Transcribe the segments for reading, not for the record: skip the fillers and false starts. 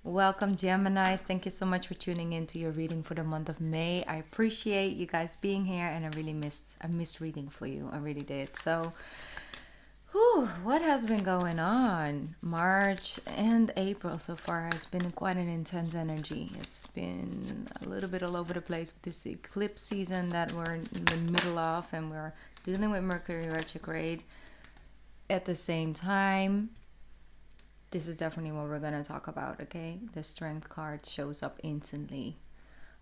Welcome, Geminis. Thank you so much for tuning in to your reading for the month of May. I appreciate you guys being here, and I missed reading for you. I really did. So, what has been going on? March and April so far has been quite an intense energy. It's been a little bit all over the place with this eclipse season that we're in the middle of, and we're dealing with Mercury retrograde at the same time. This is definitely what we're going to talk about, okay? The Strength card shows up instantly.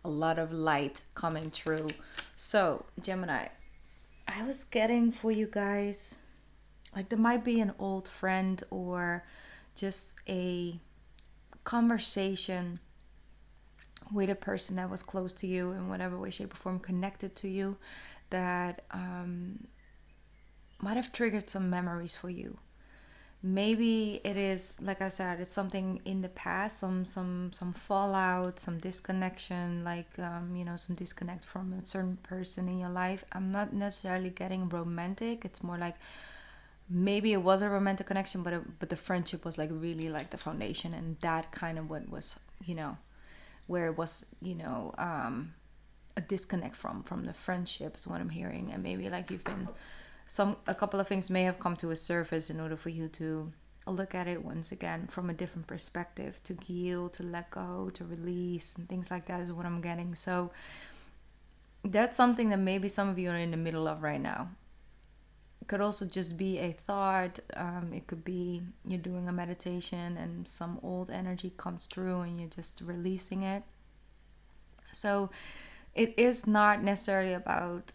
A lot of light coming through. So, Gemini, I was getting for you guys, like there might be an old friend or just a conversation with a person that was close to you in whatever way, shape, or form, connected to you, that might have triggered some memories for you. Maybe it is, like I said, it's something in the past, some fallout, some disconnection, like some disconnect from a certain person in your life. I'm not necessarily getting romantic. It's more like maybe it was a romantic connection, but the friendship was like really like the foundation, and that kind of what was where it was a disconnect from the friendship is what I'm hearing. And maybe like you've been a couple of things may have come to a surface in order for you to look at it once again from a different perspective, to heal, to let go, to release, and things like that is what I'm getting. So that's something that maybe some of you are in the middle of right now. It could also just be a thought. It could be you're doing a meditation and some old energy comes through and you're just releasing it. So it is not necessarily about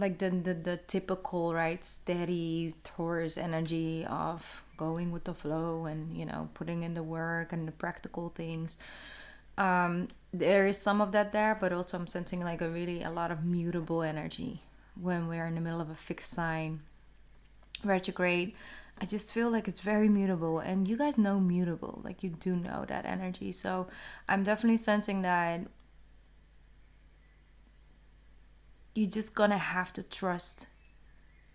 like the typical, right, steady Taurus energy of going with the flow and putting in the work and the practical things. There is some of that there, but also I'm sensing like a lot of mutable energy when we're in the middle of a fixed sign retrograde. I just feel like it's very mutable, and you guys know mutable, like you do know that energy. So I'm definitely sensing that you're just gonna have to trust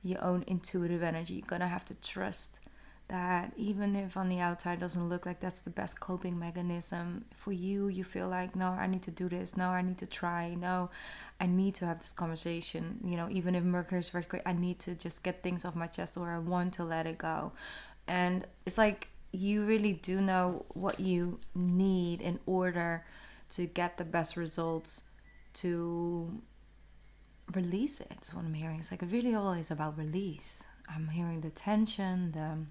your own intuitive energy. You're gonna have to trust that even if on the outside doesn't look like that's the best coping mechanism for you, you feel like, no, I need to do this, no, I need to try, no, I need to have this conversation, even if Mercury is retrograde, I need to just get things off my chest, or I want to let it go. And it's like you really do know what you need in order to get the best results, to release it. That's what I'm hearing. It's like really always about release. I'm hearing the tension,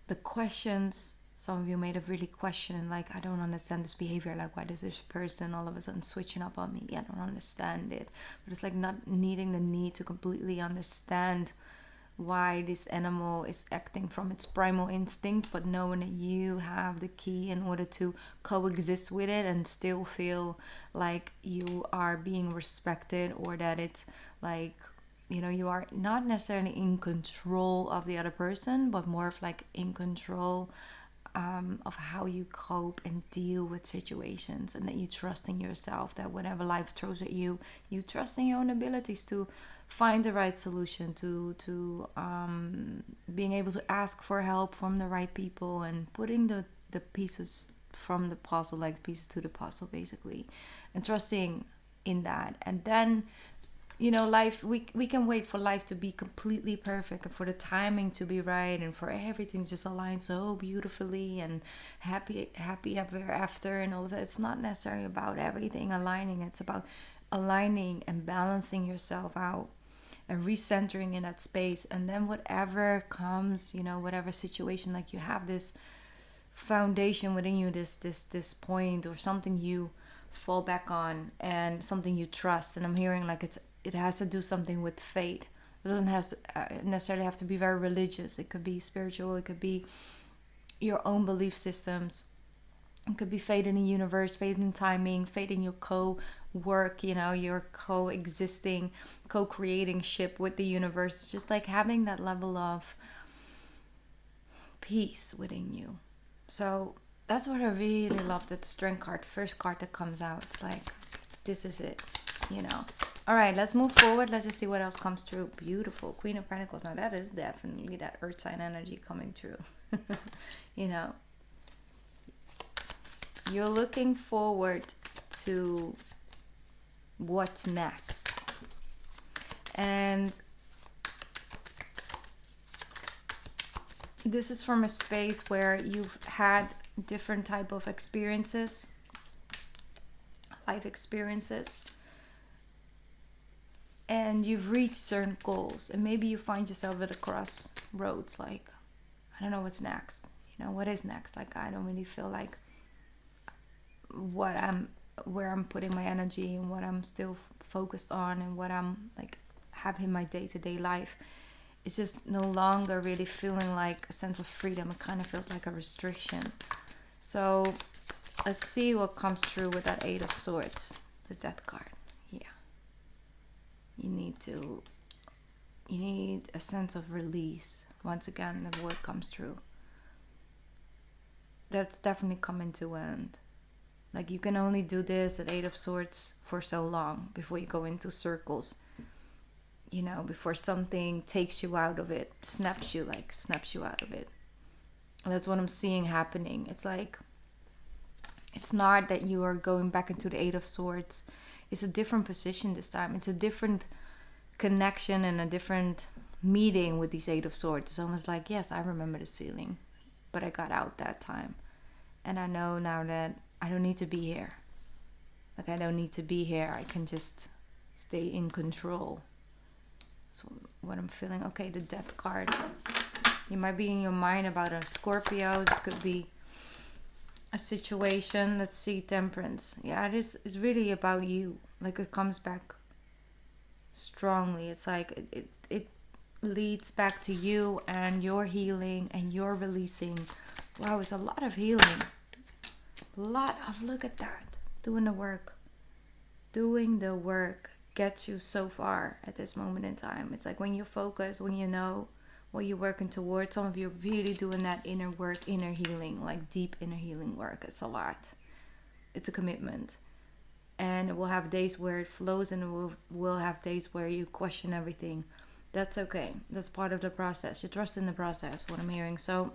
the questions. Some of you may have really questioned, like, I don't understand this behavior. Like, why does this person all of a sudden switching up on me? I don't understand it. But it's like not needing the need to completely understand why this animal is acting from its primal instinct, but knowing that you have the key in order to coexist with it and still feel like you are being respected, or that it's like you are not necessarily in control of the other person, but more of like in control of how you cope and deal with situations, and that you trust in yourself, that whatever life throws at you, you trust in your own abilities to find the right solution, to being able to ask for help from the right people, and putting the pieces from the puzzle, like pieces to the puzzle basically, and trusting in that. And then life, we can wait for life to be completely perfect, and for the timing to be right, and for everything to just align so beautifully, and happy ever after and all of that. It's not necessarily about everything aligning. It's about aligning and balancing yourself out and recentering in that space. And then whatever comes, whatever situation, like you have this foundation within you, this point or something you fall back on, and something you trust. And I'm hearing like it has to do something with fate. It doesn't have to, necessarily have to be very religious. It could be spiritual. It could be your own belief systems. It could be fate in the universe, fate in timing, fate in your co-work, your coexisting, co-creating ship with the universe. It's just like having that level of peace within you. So that's what I really love, that the Strength card, first card that comes out. It's like, this is it, All right, let's move forward. Let's just see what else comes through. Beautiful. Queen of Pentacles. Now that is definitely that earth sign energy coming through. you're looking forward to what's next. And this is from a space where you've had different type of experiences, life experiences, and you've reached certain goals, and maybe you find yourself at a crossroads, like, I don't know what's next. What is next? Like, I don't really feel like where I'm putting my energy and what I'm still focused on and what I'm like have in my day-to-day life. It's just no longer really feeling like a sense of freedom. It kind of feels like a restriction. So let's see what comes through with that Eight of Swords, the Death card. Yeah. You need a sense of release. Once again, the word comes through. That's definitely coming to an end. Like, you can only do this at Eight of Swords for so long before you go into circles. Before something takes you out of it, snaps you out of it. And that's what I'm seeing happening. It's like, it's not that you are going back into the Eight of Swords. It's a different position this time. It's a different connection and a different meeting with these Eight of Swords. It's almost like, yes, I remember this feeling, but I got out that time. And I know now that I don't need to be here. Like, I don't need to be here. I can just stay in control. That's what I'm feeling. Okay, the Death card. You might be in your mind about a Scorpio. This could be a situation. Let's see, Temperance. Yeah, it's really about you. Like, it comes back strongly. It's like it leads back to you and your healing and your releasing. Wow, it's a lot of healing. Look at that. Doing the work gets you so far at this moment in time. It's like when you focus, when you know what you're working towards, some of you are really doing that inner work, inner healing, like deep inner healing work. It's a lot. It's a commitment. And it will have days where it flows, and it will have days where you question everything. That's okay. That's part of the process. You trust in the process, what I'm hearing. So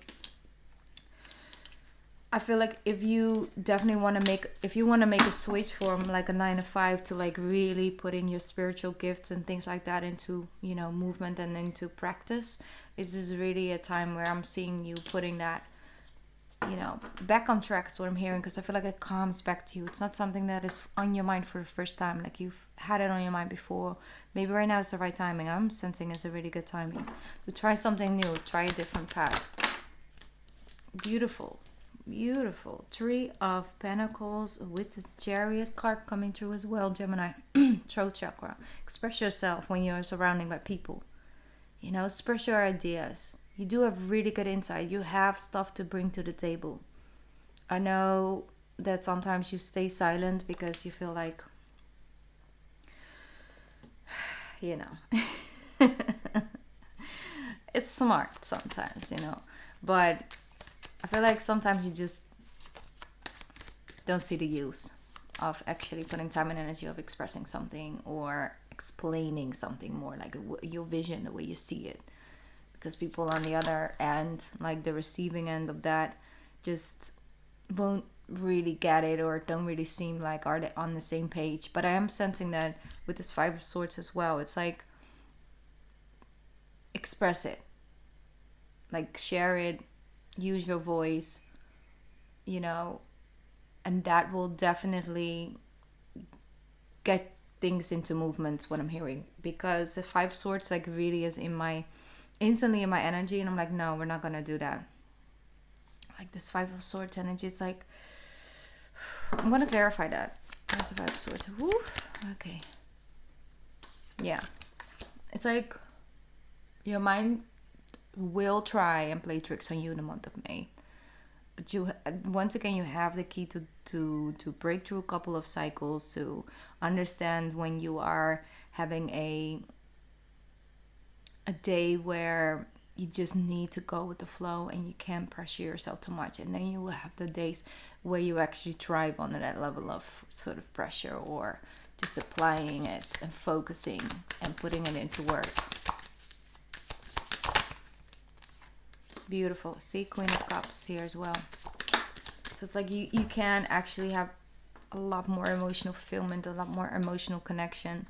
I feel like if you definitely want to make a switch from like a 9 to 5 to like really putting your spiritual gifts and things like that into, movement and into practice, this is really a time where I'm seeing you putting that, back on track is what I'm hearing, because I feel like it comes back to you. It's not something that is on your mind for the first time, like you've had it on your mind before. Maybe right now it's the right timing. I'm sensing it's a really good timing to try something new, try a different path. Beautiful. Three of Pentacles with the Chariot card coming through as well, Gemini. Throat chakra. Express yourself when you're surrounded by people. Express your ideas. You do have really good insight. You have stuff to bring to the table. I know that sometimes you stay silent because you feel like, it's smart sometimes, but I feel like sometimes you just don't see the use of actually putting time and energy of expressing something or explaining something more, like your vision, the way you see it. Because people on the other end, like the receiving end of that, just won't really get it or don't really seem like are they on the same page. But I am sensing that with this Five of Swords as well. It's like, express it. Like, share it. Use your voice, and that will definitely get things into movements, what I'm hearing, because the Five Swords like really is instantly in my energy, and I'm like, no, we're not gonna do that. Like this Five of Swords energy, it's like, I'm gonna clarify that. That's the Five of Swords. Woo. Okay. Yeah, it's like your mind will try and play tricks on you in the month of May, but you once again you have the key to break through a couple of cycles, to understand when you are having a day where you just need to go with the flow and you can't pressure yourself too much, and then you will have the days where you actually thrive under that level of sort of pressure, or just applying it and focusing and putting it into work. Beautiful. See, Queen of Cups here as well. it's like you can actually have a lot more emotional fulfillment, a lot more emotional connection.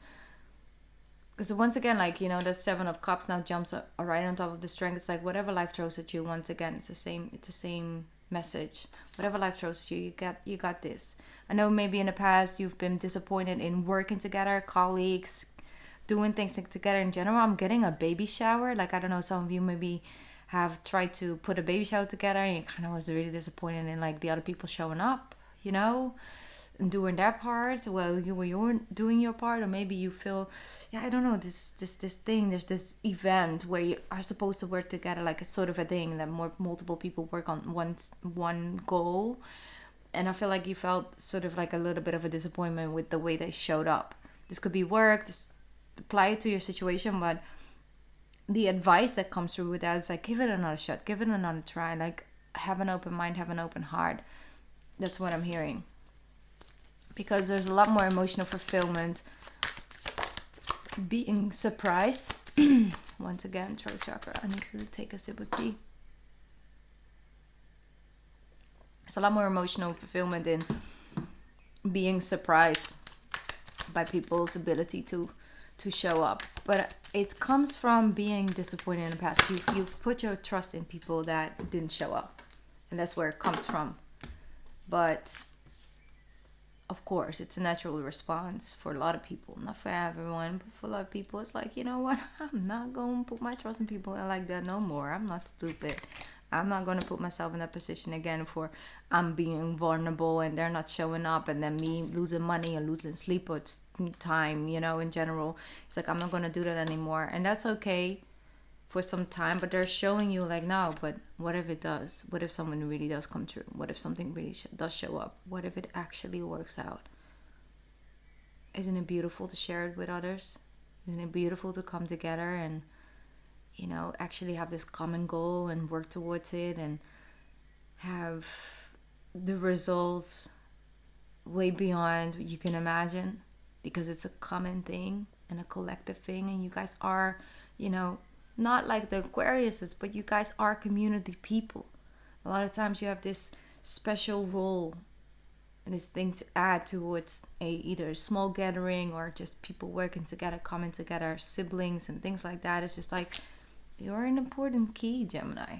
Because once again, like, you know, the Seven of Cups now jumps up right on top of the Strength. It's like whatever life throws at you, once again, it's the same message. Whatever life throws at you, you got this. I know maybe in the past you've been disappointed in working together, colleagues, doing things together in general. I'm getting a baby shower. Like, I don't know, some of you maybe have tried to put a baby shower together and you kind of was really disappointed in like the other people showing up, you know, and doing their part while you were doing your part. Or maybe you feel, yeah, I don't know, this thing, there's this event where you are supposed to work together, like it's sort of a thing that multiple people work on one goal. And I feel like you felt sort of like a little bit of a disappointment with the way they showed up. This could be work, this apply it to your situation, but the advice that comes through with that is like, give it another shot, give it another try, like have an open mind, have an open heart. That's what I'm hearing, because there's a lot more emotional fulfillment, being surprised. Once again, throat chakra, I need to take a sip of tea. There's a lot more emotional fulfillment in being surprised by people's ability to show up. But it comes from being disappointed in the past. You've put your trust in people that didn't show up, and that's where it comes from. But of course, it's a natural response for a lot of people, not for everyone, but for a lot of people, it's like, you know what, I'm not going to put my trust in people like that no more. I'm not stupid. I'm not going to put myself in that position again for I'm being vulnerable and they're not showing up, and then me losing money and losing sleep or time, you know, in general. It's like, I'm not going to do that anymore. And that's okay for some time, but they're showing you like, no, but what if it does? What if someone really does come true? What if something really does show up? What if it actually works out? Isn't it beautiful to share it with others? Isn't it beautiful to come together and, you know, actually have this common goal and work towards it and have the results way beyond what you can imagine, because it's a common thing and a collective thing, and you guys are, you know, not like the Aquariuses, but you guys are community people. A lot of times you have this special role and this thing to add towards either a small gathering or just people working together, coming together, siblings and things like that. It's just like, you're an important key, Gemini.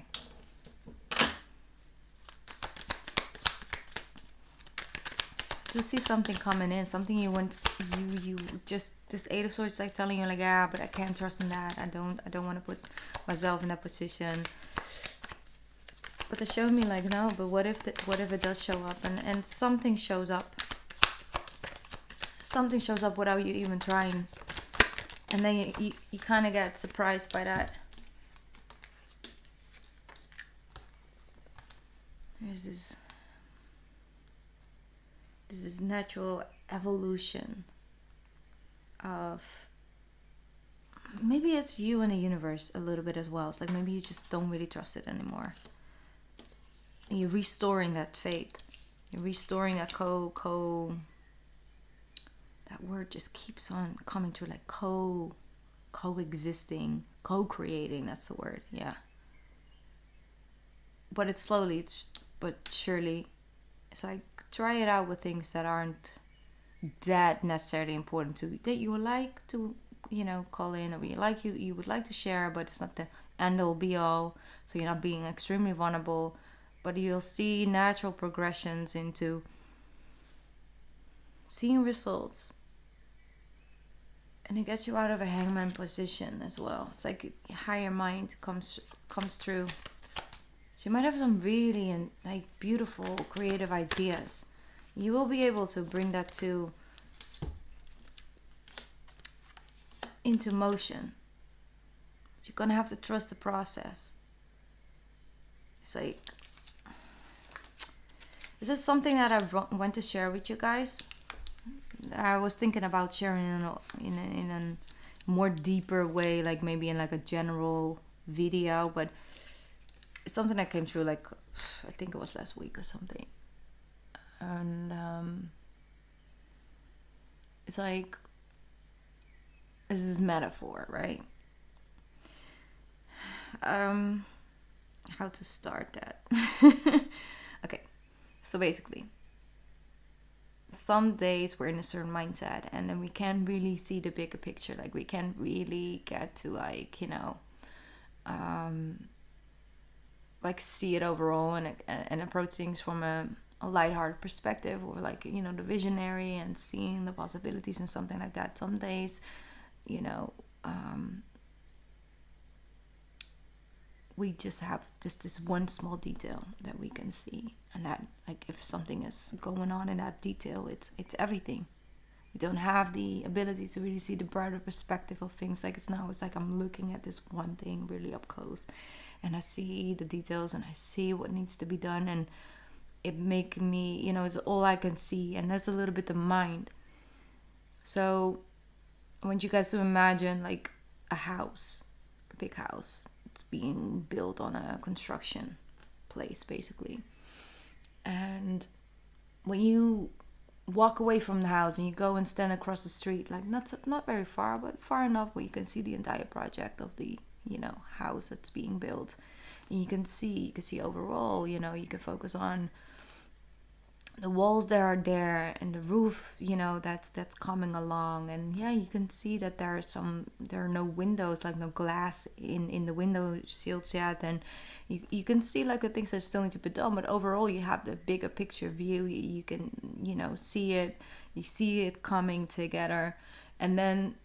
You see something coming in, something you want, you just, this Eight of Swords is like telling you like, yeah, but I can't trust in that. I don't want to put myself in that position. But they're showing me like, no, but what if it does show up, and something shows up. Something shows up without you even trying. And then you kind of get surprised by that. There's this natural evolution of, maybe it's you and the universe a little bit as well. It's like maybe you just don't really trust it anymore. And you're restoring that faith. You're restoring that that word just keeps on coming through, like coexisting, co-creating, that's the word, yeah. But it's slowly, but surely. It's like, try it out with things that aren't that necessarily important to you, that you would like to, you know, call in, or you would like to share, but it's not the end all be all. So you're not being extremely vulnerable, but you'll see natural progressions into seeing results. And it gets you out of a hangman position as well. It's like higher mind comes through. So you might have some really like beautiful creative ideas. You will be able to bring that into motion. But you're gonna have to trust the process. It's like, this is something that I want to share with you guys. I was thinking about sharing in a more deeper way, like maybe in like a general video, but it's something that came through like, I think it was last week or something. And it's like, this is metaphor, right? How to start that? Okay, So basically, some days we're in a certain mindset, and then we can't really see the bigger picture. Like we can't really get to like see it overall and approach things from a lighthearted perspective, or like the visionary and seeing the possibilities and something like that. Some days, we just have just this one small detail that we can see, and that, like, if something is going on in that detail, it's everything. You don't have the ability to really see the broader perspective of things. Like it's like I'm looking at this one thing really up close, and I see the details and I see what needs to be done, and it make me, it's all I can see, and that's a little bit the mind. So I want you guys to imagine like a house, a big house. It's being built on a construction place, basically. And when you walk away from the house and you go and stand across the street, like not very far, but far enough where you can see the entire project of the house that's being built, and you can see overall. You can focus on the walls that are there and the roof, that's coming along. And yeah, you can see that there are no windows, like no glass in the window shields yet. And you can see like the things that still need to be done, but overall you have the bigger picture view. You can see it, you see it coming together. And then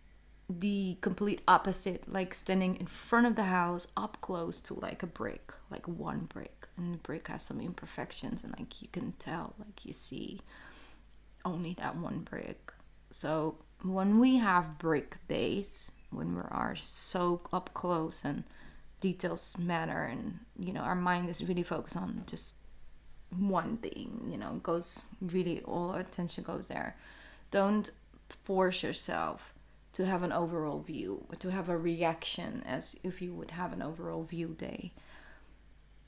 the complete opposite, like standing in front of the house up close to like a brick, like one brick, and the brick has some imperfections, and like you can tell, like you see only that one brick. So when we have brick days, when we are so up close and details matter, and our mind is really focused on just one thing, goes really, all our attention goes there. Don't force yourself to have an overall view, or to have a reaction as if you would have an overall view day.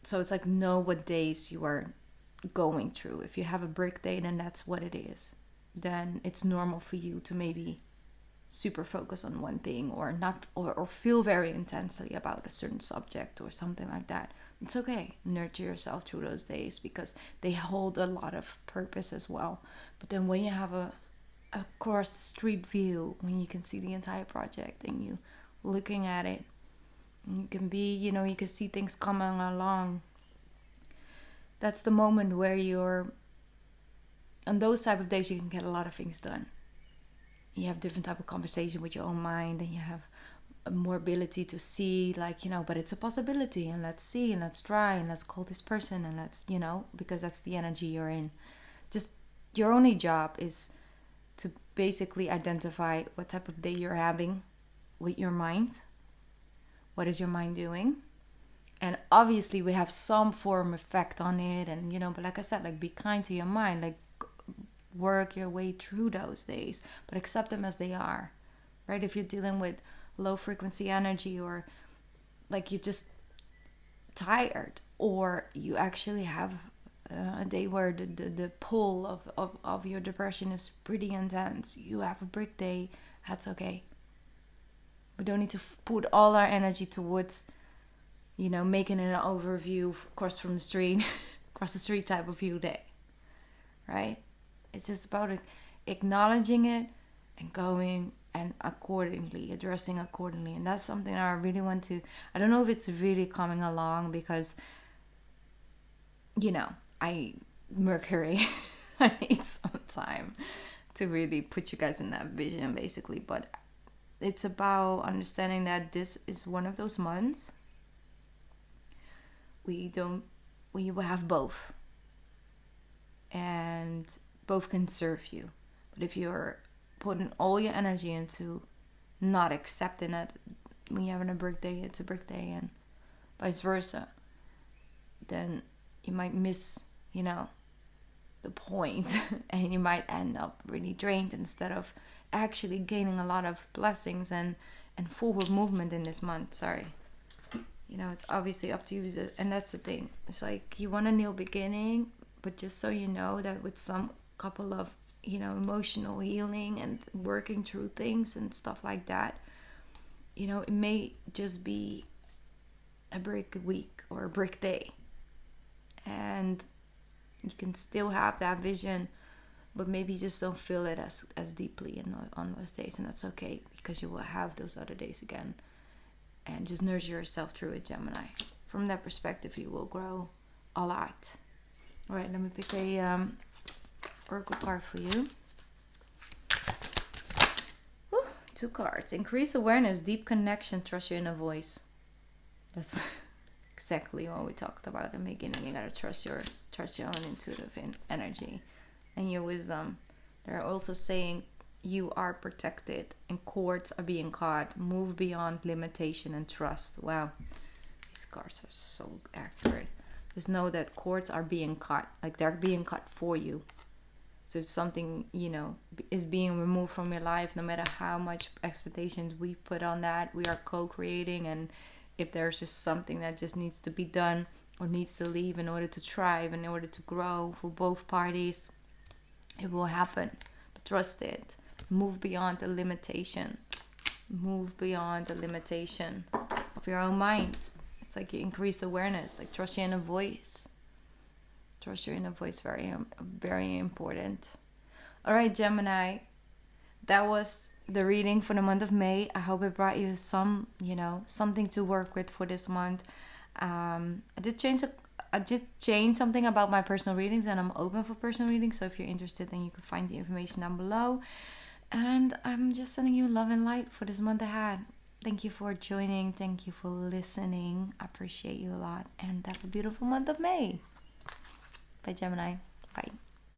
So it's like, know what days you are going through. If you have a brick day, then that's what it is. Then it's normal for you to maybe super focus on one thing, or not, or feel very intensely about a certain subject or something like that. It's okay. Nurture yourself through those days, because they hold a lot of purpose as well. But then when you have a across the street view, when you can see the entire project and you looking at it, you can be, you can see things coming along. That's the moment where you're, on those type of days, you can get a lot of things done. You have different type of conversation with your own mind, and you have more ability to see, like, but it's a possibility, and let's see, and let's try, and let's call this person, and let's, because that's the energy you're in. Just your only job is to basically identify what type of day you're having with your mind. What is your mind doing? And obviously we have some form effect on it, and but like I said, like, be kind to your mind, like work your way through those days, but accept them as they are, right? If you're dealing with low frequency energy, or like you're just tired, or you actually have a day where the pull of your depression is pretty intense, you have a brick day, that's okay. We don't need to put all our energy towards making an overview across from the street across the street type of view day, right? It's just about acknowledging it and going and accordingly addressing accordingly. And that's something I really want to, I don't know if it's really coming along, because Mercury I need some time to really put you guys in that vision, basically. But it's about understanding that this is one of those months we will have both, and both can serve you. But if you're putting all your energy into not accepting it, when you're having a birthday, it's a birthday, and vice versa, then you might miss the point and you might end up really drained, instead of actually gaining a lot of blessings and forward movement in this month. Sorry, it's obviously up to you, and that's the thing. It's like, you want a new beginning, but just so you know that with some couple of emotional healing and working through things and stuff like that, it may just be a brick week or a brick day, and You can still have that vision, but maybe you just don't feel it as deeply on those days, and that's okay, because you will have those other days again. And just nurture yourself through it, Gemini. From that perspective, you will grow a lot. All right, let me pick a oracle card for you. Whew, 2 cards. Increase awareness, deep connection, trust your inner voice. That's exactly what we talked about in the beginning. You gotta trust your own intuitive energy and your wisdom. They're also saying you are protected and cords are being cut. Move beyond limitation and trust. Wow, these cards are so accurate. Just know that cords are being cut, like they're being cut for you. So if something, is being removed from your life, no matter how much expectations we put on that, we are co-creating. And if there's just something that just needs to be done or needs to leave in order to thrive, in order to grow for both parties, it will happen. But trust it. Move beyond the limitation. Move beyond the limitation of your own mind. It's like you increase awareness. Like trust your inner voice. Trust your inner voice. Very, very important. All right, Gemini. That was the reading for the month of May. I hope it brought you some, something to work with for this month. I did change something about my personal readings, and I'm open for personal readings. So if you're interested, then you can find the information down below. And I'm just sending you love and light for this month ahead. Thank you for joining. Thank you for listening. I appreciate you a lot. And have a beautiful month of May. Bye, Gemini. Bye.